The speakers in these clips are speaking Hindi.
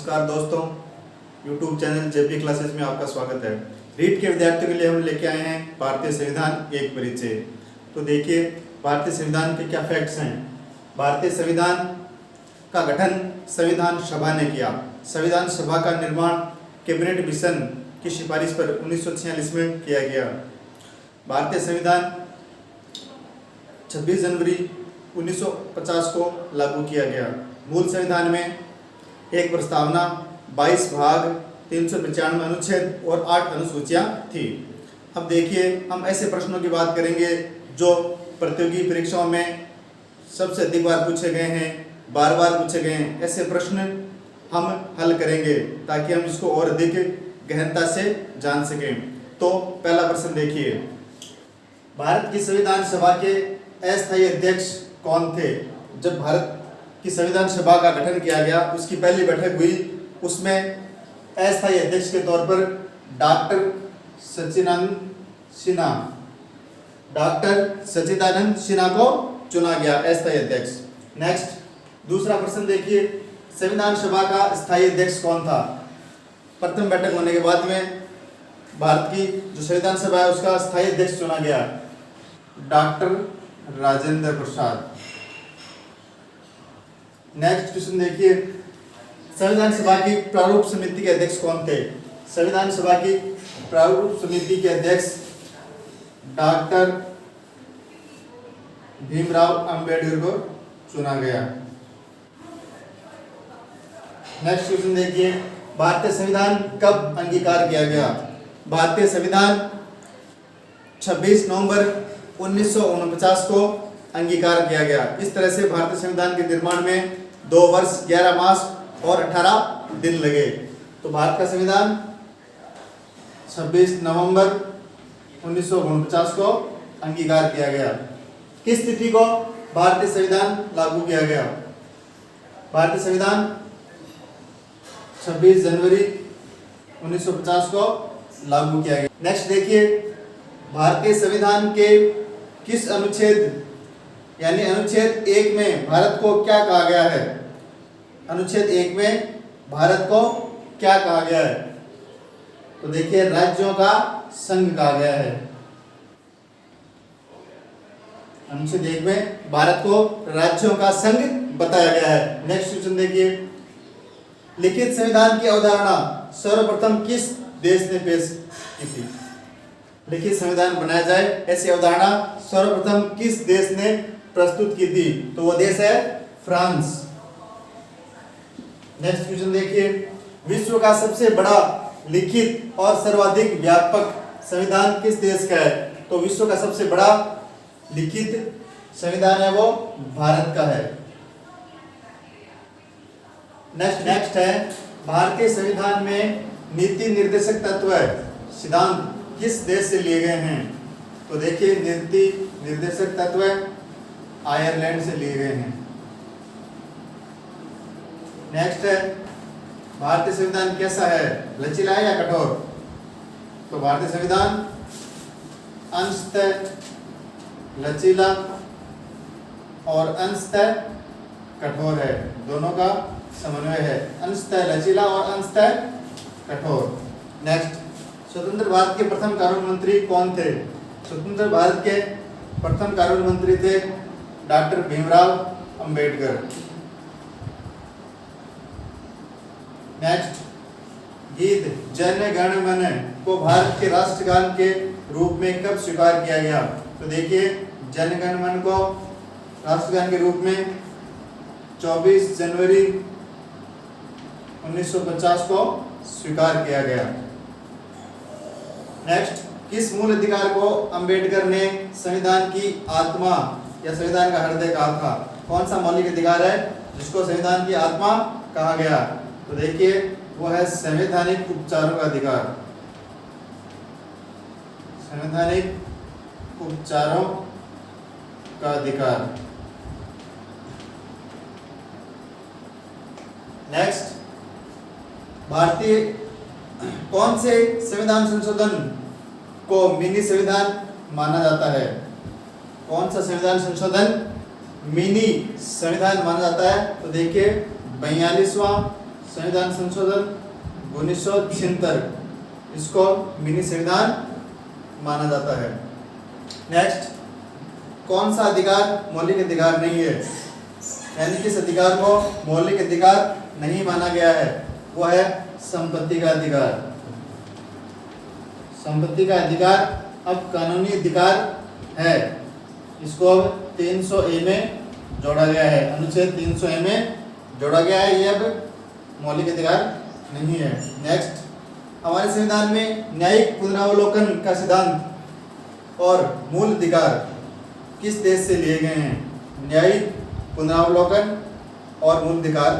नमस्कार दोस्तों, YouTube चैनल जेपी क्लासेस में आपका स्वागत है। रीट के विद्यार्थियों के लिए हम लेके आए हैं भारतीय संविधान एक परिचय। तो देखिए भारतीय संविधान के क्या फैक्ट्स हैं। भारतीय संविधान का गठन संविधान सभा ने किया। संविधान सभा का निर्माण कैबिनेट मिशन की सिफारिश पर 1946 में किया गया। भारतीय संविधान 26 जनवरी 1950 को लागू किया गया। मूल संविधान में एक प्रस्तावना, 22 भाग, 395 अनुच्छेद और 8 अनुसूचियां थी। अब देखिए हम ऐसे प्रश्नों की बात करेंगे जो प्रतियोगी परीक्षाओं में सबसे अधिक बार पूछे गए हैं, बार बार पूछे गए हैं। ऐसे प्रश्न हम हल करेंगे ताकि हम इसको और अधिक गहनता से जान सकें। तो पहला प्रश्न देखिए, भारत की संविधान सभा के अस्थायी अध्यक्ष कौन थे? जब भारत की संविधान सभा का गठन किया गया, उसकी पहली बैठक हुई, उसमें अस्थायी अध्यक्ष के तौर पर डॉक्टर सच्चिदानंद सिन्हा को चुना गया अस्थायी अध्यक्ष। नेक्स्ट दूसरा प्रश्न देखिए, संविधान सभा का स्थायी अध्यक्ष कौन था? प्रथम बैठक होने के बाद में भारत की जो संविधान सभा है उसका स्थायी अध्यक्ष चुना गया doctor Rajendra Prasad. Next question देखिए, संविधान सभा की प्रारूप समिति के अध्यक्ष कौन थे? संविधान सभा की प्रारूप समिति के अध्यक्ष डॉक्टर भीमराव अंबेडकर को चुना गया। नेक्स्ट क्वेश्चन देखिए, भारतीय संविधान कब अंगीकार किया गया? भारतीय संविधान 26 नवंबर 1949 को अंगीकार किया गया। इस तरह से भारतीय संविधान के निर्माण में 2 वर्ष 11 मास और 18 दिन लगे। तो भारत का संविधान 26 नवंबर 1949 को अंगीकार किया गया। किस तिथि को भारतीय संविधान लागू किया गया? भारतीय संविधान 26 जनवरी 1950 को लागू किया गया। नेक्स्ट देखिए, भारतीय संविधान के किस अनुच्छेद यानी अनुच्छेद 1 में भारत को क्या कहा गया है? अनुच्छेद 1 में भारत को क्या कहा गया है? तो देखिए राज्यों का संघ कहा गया है। अनुच्छेद 1 में भारत को राज्यों का संघ बताया गया है। नेक्स्ट क्वेश्चन देखिए, लिखित संविधान की अवधारणा सर्वप्रथम किस देश ने पेश की थी? लिखित संविधान बनाया जाए ऐसी अवधारणा सर्वप्रथम किस देश ने प्रस्तुत की थी? तो वो देश है फ्रांस। नेक्स्ट क्वेश्चन देखिए, विश्व का सबसे बड़ा लिखित और सर्वाधिक व्यापक संविधान किस देश का है? तो विश्व का सबसे बड़ा लिखित संविधान है वो भारत का है। नेक्स्ट है, भारतीय संविधान में नीति निर्देशक तत्व सिद्धांत किस देश से लिए गए हैं? तो देखिए नीति निर्देशक तत्व आयरलैंड से लिए गए हैं। नेक्स्ट है, भारतीय संविधान कैसा है? लचीला है या कठोर? तो भारतीय संविधान अंशतः लचीला और अंशतः कठोर है, दोनों का समन्वय है। अंशतः लचीला और अंशतः कठोर। नेक्स्ट, स्वतंत्र भारत के प्रथम कानून मंत्री कौन थे? स्वतंत्र भारत के प्रथम कानून मंत्री थे डॉक्टर भीमराव अंबेडकर। नेक्स्ट, गीत जन गण मन को भारत के राष्ट्रगान के रूप में कब स्वीकार किया गया? तो देखिए जन गण मन को राष्ट्रगान के रूप में 24 जनवरी 1950 को स्वीकार किया गया। नेक्स्ट, किस मूल अधिकार को अंबेडकर ने संविधान की आत्मा या संविधान का हृदय कहा था? कौन सा मौलिक अधिकार है जिसको संविधान की आत्मा कहा गया? तो देखिए वो है संवैधानिक उपचारों का अधिकार। संवैधानिक उपचारों का अधिकार। नेक्स्ट, भारतीय कौन से संविधान संशोधन को मिनी संविधान माना जाता है? कौन सा संविधान संशोधन मिनी संविधान माना जाता है? तो देखिए 42वां संविधान संशोधन 1976, इसको मिनी संविधान माना जाता है। नेक्स्ट, कौन सा अधिकार मौलिक अधिकार नहीं है, यानी किस अधिकार को मौलिक अधिकार नहीं माना गया है, वो है संपत्ति का अधिकार। संपत्ति का अधिकार अब कानूनी अधिकार है, इसको अब 300A में जोड़ा गया है, अनुच्छेद 300A में जोड़ा गया है, ये अब मौलिक अधिकार नहीं है। नेक्स्ट, हमारे संविधान में न्यायिक पुनरावलोकन का सिद्धांत और मूल अधिकार किस देश से लिए गए हैं? न्यायिक पुनरावलोकन और मूल अधिकार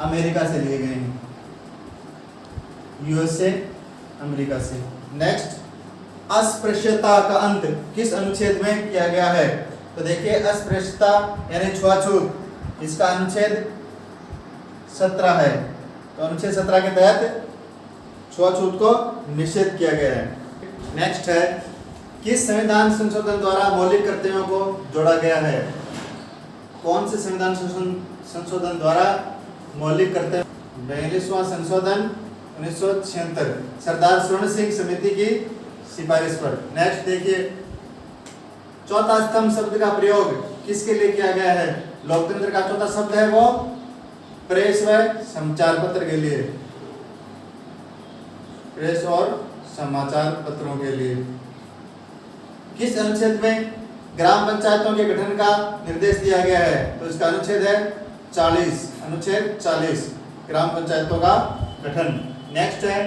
अमेरिका से लिए गए हैं, यूएस से, अमेरिका से। नेक्स्ट, अस्पृश्यता का अंत किस अनुच्छेद में किया गया है? तो देखिए, अस्पृश्यता यानी छुआछूत, इसका अनुच्छेद 17 है। तो अनुच्छेद 17 के तहत छुआछूत को निषेध किया गया है। नेक्स्ट है, किस संविधान संशोधन द्वारा मौलिक कर्तव्यों को जोड़ा गया है? कौन से संविधान संशोधन द्वारा मौलिक कर्तव्य? 42वां संशोधन 1976, सरदार स्वर्ण सिंह समिति की सिफारिश पर। नेक्स्ट देखिए, चौथा स्तंभ शब्द का प्रयोग किसके लिए किया गया है? लोकतंत्र का चौथा शब्द है वो प्रेस व समाचार पत्र के लिए, प्रेस और समाचार पत्रों के लिए। किस अनुच्छेद में ग्राम पंचायतों के गठन का निर्देश दिया गया है? तो इसका अनुच्छेद है 40, अनुच्छेद 40, ग्राम पंचायतों का गठन। नेक्स्ट है,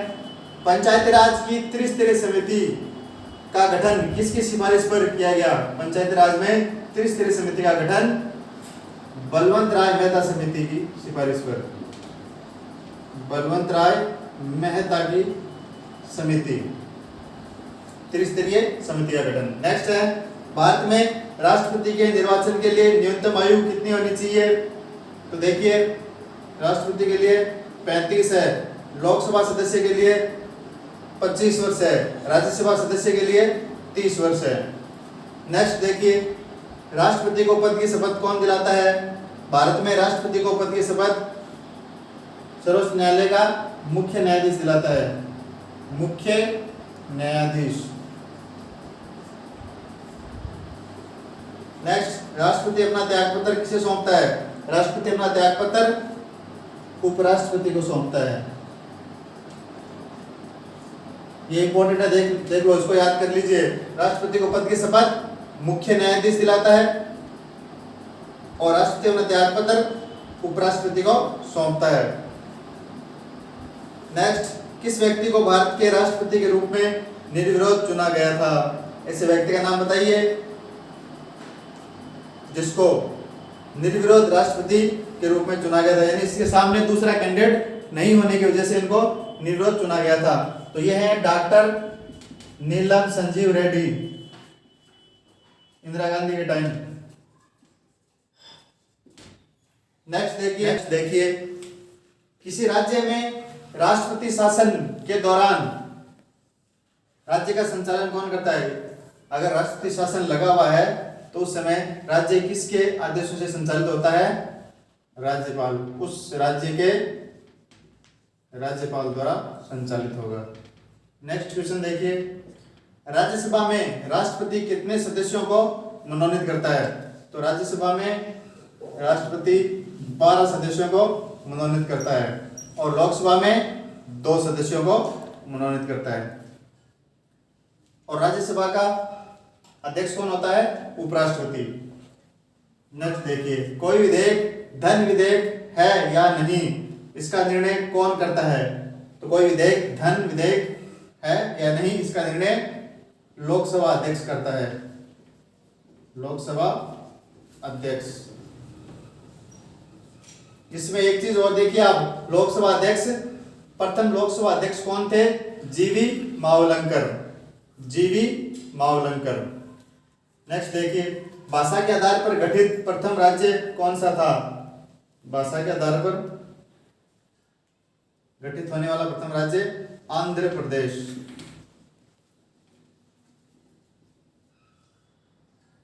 पंचायती राज की त्रिस्तरीय समिति का गठन किसकी सिफारिश पर किया गया? पंचायती राज में त्रिस्तरीय समिति का गठन बलवंत राय मेहता समिति की सिफारिश पर, बलवंत राय मेहता की समिति, त्रिस्तरीय समिति का गठन। नेक्स्ट है, भारत में राष्ट्रपति के निर्वाचन के लिए न्यूनतम आयु कितनी होनी चाहिए? तो देखिए, राष्ट्रपति के लिए 35 है, लोकसभा सदस्य के लिए 25 वर्ष है, राज्यसभा सदस्य के लिए 30 वर्ष है। नेक्स्ट देखिए, राष्ट्रपति को पद की शपथ कौन दिलाता है? भारत में राष्ट्रपति को पद की शपथ सर्वोच्च न्यायालय का मुख्य न्यायाधीश दिलाता है, मुख्य न्यायाधीश। नेक्स्ट, राष्ट्रपति अपना त्यागपत्र किसे सौंपता है? राष्ट्रपति अपना त्यागपत्र उपराष्ट्रपति को सौंपता है। ये इंपॉर्टेंट है, देख लो, इसको याद कर लीजिए। राष्ट्रपति को पद की शपथ मुख्य न्यायाधीश दिलाता है और राष्ट्रपति अपना त्यागपत्र उपराष्ट्रपति को सौंपता है। नेक्स्ट, किस व्यक्ति को भारत के राष्ट्रपति के रूप में निर्विरोध चुना गया था? ऐसे व्यक्ति का नाम बताइए जिसको निर्विरोध राष्ट्रपति के रूप में चुना गया था, यानी इसके सामने दूसरा कैंडिडेट नहीं होने की वजह से इनको निर्विरोध चुना गया था। तो यह है डॉक्टर नीलम संजीव रेड्डी, इंदिरा गांधी के टाइम। नेक्स्ट देखिए, किसी राज्य में राष्ट्रपति शासन के दौरान राज्य का संचालन कौन करता है? अगर राष्ट्रपति शासन लगा हुआ है तो उस समय राज्य किसके आदेशों से संचालित होता है? राज्यपाल, उस राज्य के राज्यपाल द्वारा संचालित होगा। नेक्स्ट क्वेश्चन देखिए, राज्यसभा में राष्ट्रपति कितने सदस्यों को मनोनीत करता है? तो राज्यसभा में राष्ट्रपति 12 सदस्यों को मनोनीत करता है और लोकसभा में 2 सदस्यों को मनोनीत करता है। और राज्यसभा का अध्यक्ष कौन होता है? उपराष्ट्रपति। नेक्स्ट देखिए, कोई विधेयक धन विधेयक है या नहीं, इसका निर्णय कौन करता है? तो कोई विधेयक धन विधेयक है या नहीं, इसका निर्णय लोकसभा अध्यक्ष करता है, लोकसभा अध्यक्ष। इसमें एक चीज और देखिए आप, लोकसभा अध्यक्ष, प्रथम लोकसभा अध्यक्ष कौन थे? जीवी मावलंकर, जीवी मावलंकर। नेक्स्ट देखिए, भाषा के आधार पर गठित प्रथम राज्य कौन सा था? भाषा के आधार पर गठित होने वाला प्रथम राज्य आंध्र प्रदेश।